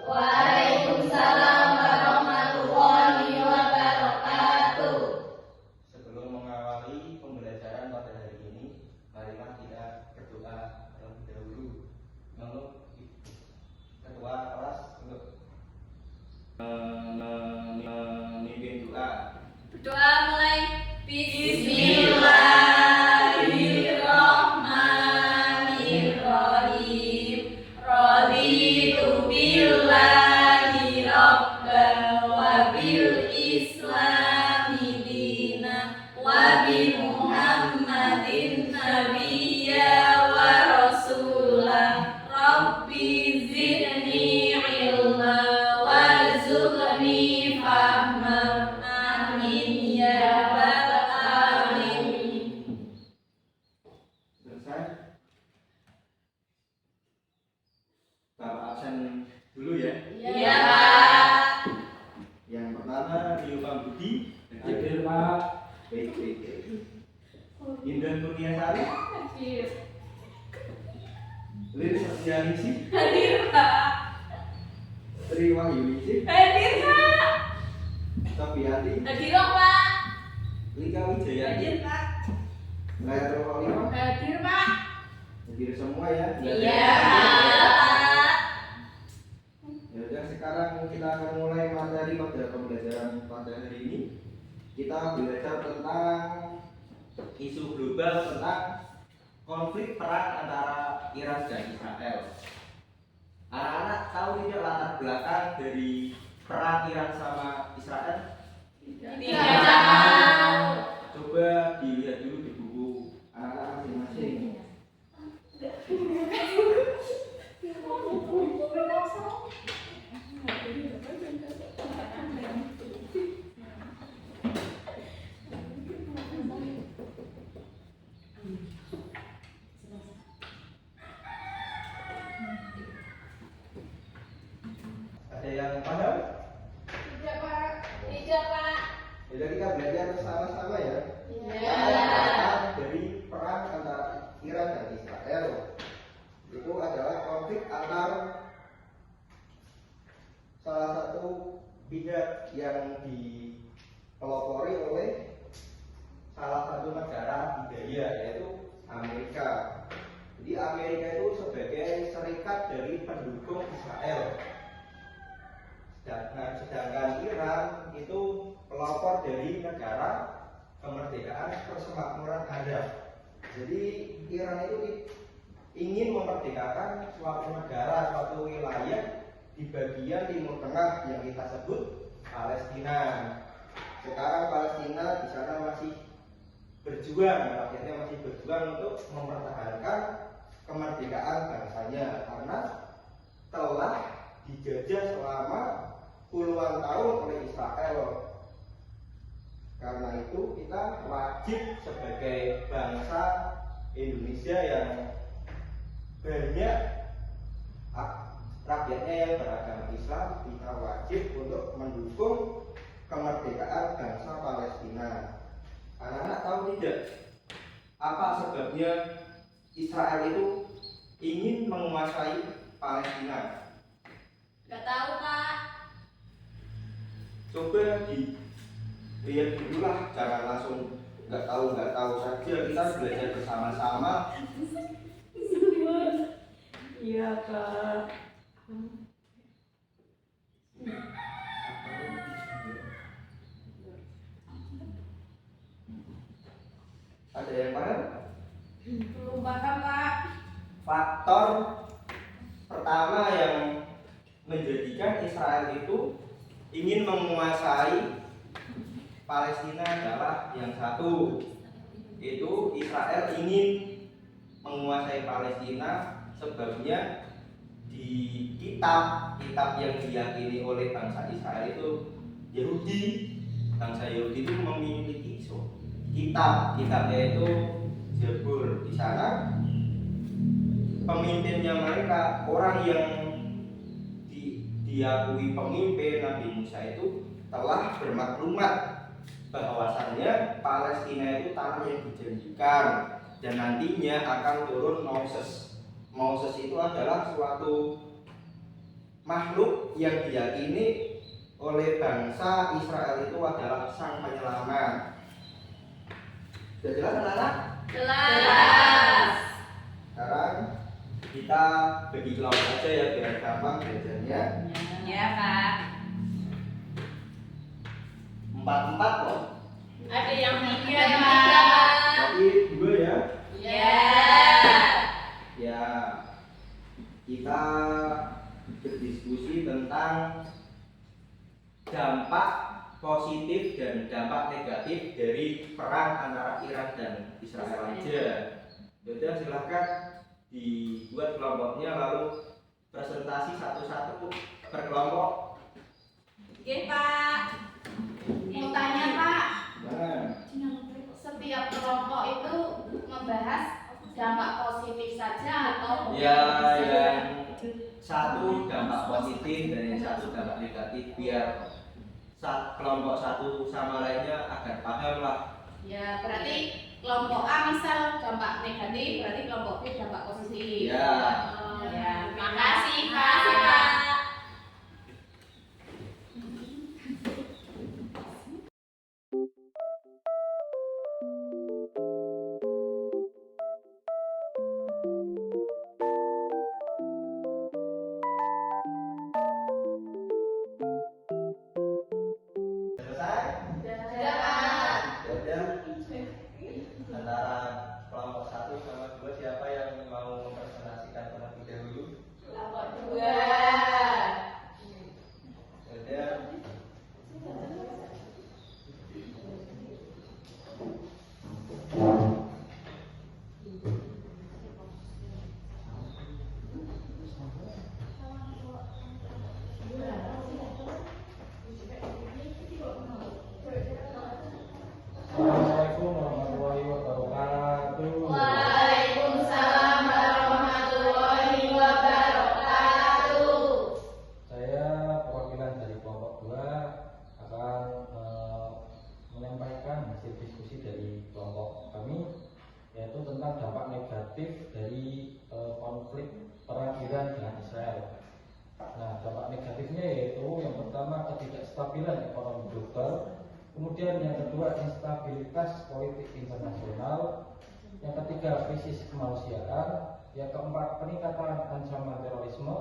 Waalaikumsalam warahmatullahi wabarakatuh. Sebelum mengawali pembelajaran pada hari ini, marilah kita berdoa terlebih dahulu. Menurut ketua kelas untuk memimpin doa. Berdoa mulai. Bismillahirrahmanirrahim. Raditu billahi rabban wa bil islami dinan wa bi Muhammadin nabiyya wa rasulah. Rabbi zidni ilma warzuqni fahma. Amin ya rabbal alamin. Selesai. Bapak absen dulu ya. Ya, Pak. Yang pertama Rio Pambudi. Hadir, Pak. Baik. Indah Kurniasari. Hadir. Lilis Sosialisi. Hadir, Pak. Tri Wahyuningsih. Hadir, Pak. Sofiati. Hadir, Pak. Lika Wijayati. Hadir, Pak. Layar Olima. Hadir, Pak. Hadir semua ya. Iya, Pak. Ya udah, sekarang kita akan mulai materi pada pembelajaran pada hari ini. Kita belajar tentang isu global tentang konflik perang antara Iran dan Israel. Anak-anak tahu tidak latar belakang dari perang Iran sama Israel? Tidak tahu. Coba dilihat dulu di buku anak-anak masing-masing. Ada yang paham? Tidak, Pak. Tidak, Pak. Jadi kita belajar sama-sama ya. Ya. Perang dari perang antara Iran dan Israel itu adalah konflik antar salah satu pihak yang dipelopori oleh salah satu negara adidaya, yaitu Amerika. Jadi Amerika itu sebagai serikat dari pendukung Israel. Sedangkan Iran itu pelopor dari negara kemerdekaan persemakmuran Arab. Jadi Iran itu ingin memerdekakan suatu negara, suatu wilayah di bagian Timur Tengah yang kita sebut Palestina. Sekarang Palestina di sana masih berjuang, rakyatnya masih berjuang untuk mempertahankan kemerdekaan bangsanya karena telah dijajah selama puluhan tahun oleh Israel. Karena itu kita wajib sebagai bangsa Indonesia yang banyak rakyatnya yang beragama Islam, kita wajib untuk mendukung kemerdekaan bangsa Palestina. Anak-anak tahu tidak apa sebabnya Israel itu ingin menguasai Palestina? Nggak tahu, Pak. Coba dilihat dulu lah, jangan langsung nggak tahu saja. Kita belajar bersama-sama. Iya, Kak. Ada yang paham? Belum paham, Pak. Faktor pertama yang menjadikan Israel itu ingin menguasai Palestina adalah yang satu, itu Israel ingin menguasai Palestina sebabnya di kitab yang diyakini oleh bangsa Israel itu Yahudi. Bangsa Yahudi itu memiliki kitabnya itu Zabur. Di sana pemimpinnya mereka, orang yang diakui pemimpin Nabi Musa itu telah bermaklumat bahwasannya Palestina itu tanah yang dijanjikan dan nantinya akan turun Moses. Moses itu adalah suatu makhluk yang diyakini oleh bangsa Israel itu adalah sang penyelamat. Sudah jelas anak-anak? Jelas. Sekarang kita bagi kelompok aja ya biar gampang belajarnya. Ya, Pak. 4-4 kok. Ada yang 3, Tapi Pak. 2 ya. Ya. Ya. Kita berdiskusi tentang dampak positif dan dampak negatif dari perang antara Iran dan Israel aja. Sudah silahkan dibuat kelompoknya lalu presentasi satu-satu per kelompok. Oke, Pak. Mau tanya, Pak. Nah, Setiap kelompok itu membahas dampak positif saja atau ya yang satu dampak positif dan yang satu dampak negatif biar kelompok satu sama lainnya agar paham lah. Ya, berarti kelompok A misal dampak negatif, berarti kelompok B dampak positif. Ya. Oh, ya. Terima kasih, Pak. Selesai? Sudah. Sudah. Antara kelompok 1 sama 2 siapa yang mau mempresentasikan terlebih dahulu? Kelompok 2. Sudah. Assalamualaikum warahmatullahi wabarakatuh. Waalaikumsalam warahmatullahi wabarakatuh. Saya perwakilan dari kelompok 2 akan menyampaikan hasil diskusi dari kelompok kami, yaitu tentang dampak negatif dari konflik perang Iran dengan Israel. Nah, dampak negatifnya yaitu yang pertama ketidakstabilan ekonomi global, kemudian yang kedua instabilitas politik internasional, yang ketiga krisis kemanusiaan, yang keempat peningkatan ancaman terorisme,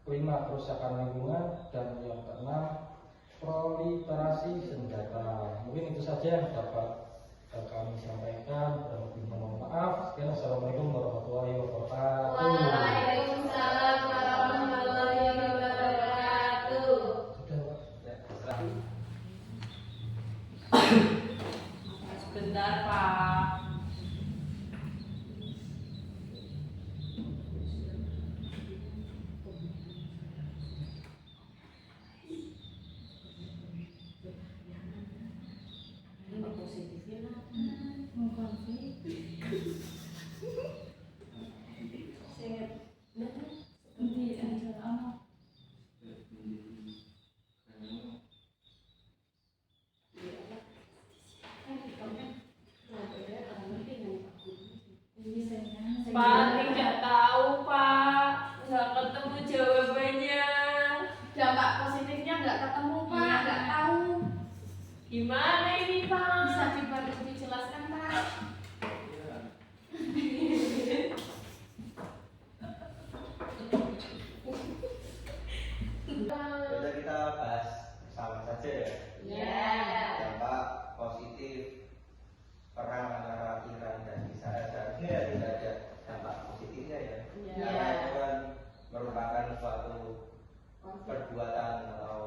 kelima kerusakan lingkungan, dan yang keenam proliferasi senjata. Mungkin itu saja yang dapat kami sampaikan. Kurang lebih mohon maaf. Sekian, assalamualaikum warahmatullahi wabarakatuh. Waalaikumsalam warahmatullahi wabarakatuh. Sudah, Pak. Sebentar, Pak. Pak, tidak tahu, Pak. Nggak ketemu jawabannya. Dampak positifnya nggak ketemu, Pak. Nggak tahu. Gimana ini, Pak? Bisa dibantu dijelaskan, Pak? Sudah kita bahas sama saja ya. Ya. Dampak positif perang antara Iran dan Israel seharusnya ya tidak ada dampak positifnya ya. Ya. Karena itu kan merupakan suatu perbuatan atau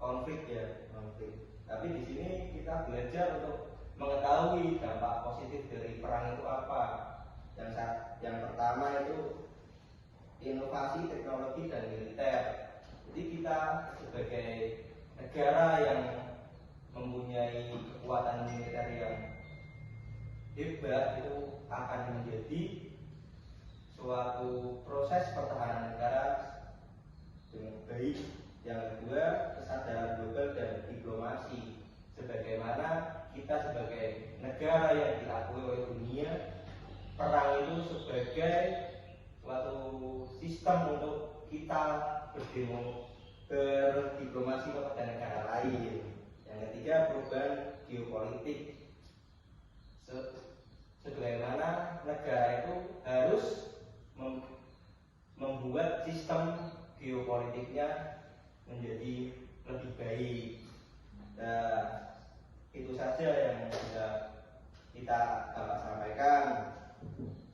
konflik ya, konflik. Tapi di sini kita belajar untuk mengetahui dampak positif dari perang itu apa. Yang pertama itu inovasi teknologi dan militer. Jadi kita sebagai negara yang mempunyai kekuatan militer yang hebat itu akan menjadi suatu proses pertahanan negara dengan baik. Yang kedua, kesadaran global dan diplomasi. Sebagaimana kita sebagai negara yang diakui oleh dunia, perang itu sebagai suatu sistem untuk kita berdiplomasi kepada negara lain. Yang ketiga, perubahan geopolitik. Sebagaimana negara itu harus membuat sistem geopolitiknya menjadi lebih baik. Nah, itu saja yang bisa kita dapat sampaikan.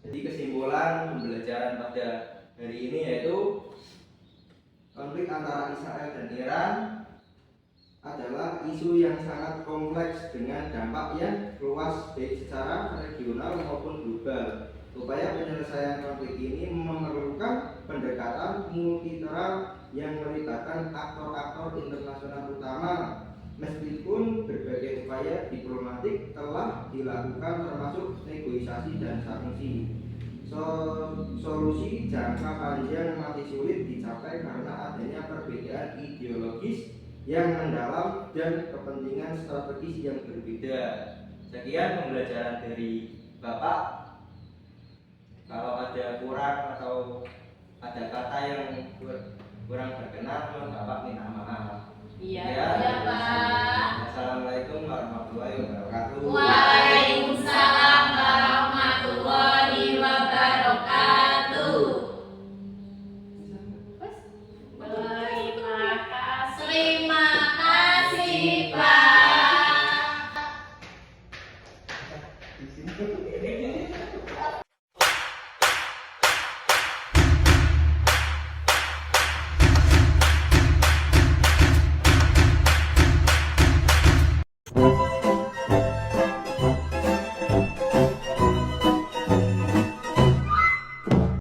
Jadi kesimpulan pembelajaran pada hari ini yaitu konflik antara Israel dan Iran adalah isu yang sangat kompleks dengan dampak yang luas baik secara regional maupun global. Upaya penyelesaian konflik ini memerlukan pendekatan multilateral yang melibatkan aktor-aktor internasional utama. Meskipun berbagai upaya diplomatik telah dilakukan termasuk negosiasi dan sanksi, solusi jangka panjang masih sulit dicapai karena adanya perbedaan ideologis yang mendalam dan kepentingan strategis yang berbeda. Sekian pembelajaran dari Bapak. Kalau ada kurang atau ada kata yang kurang berkenan, Bapak minta maaf. Iya, Ya, Pak. Assalamualaikum warahmatullahi wabarakatuh. Waalaikumsalam warahmatullahi wabarakatuh. Terima kasih, Pak. Di sini.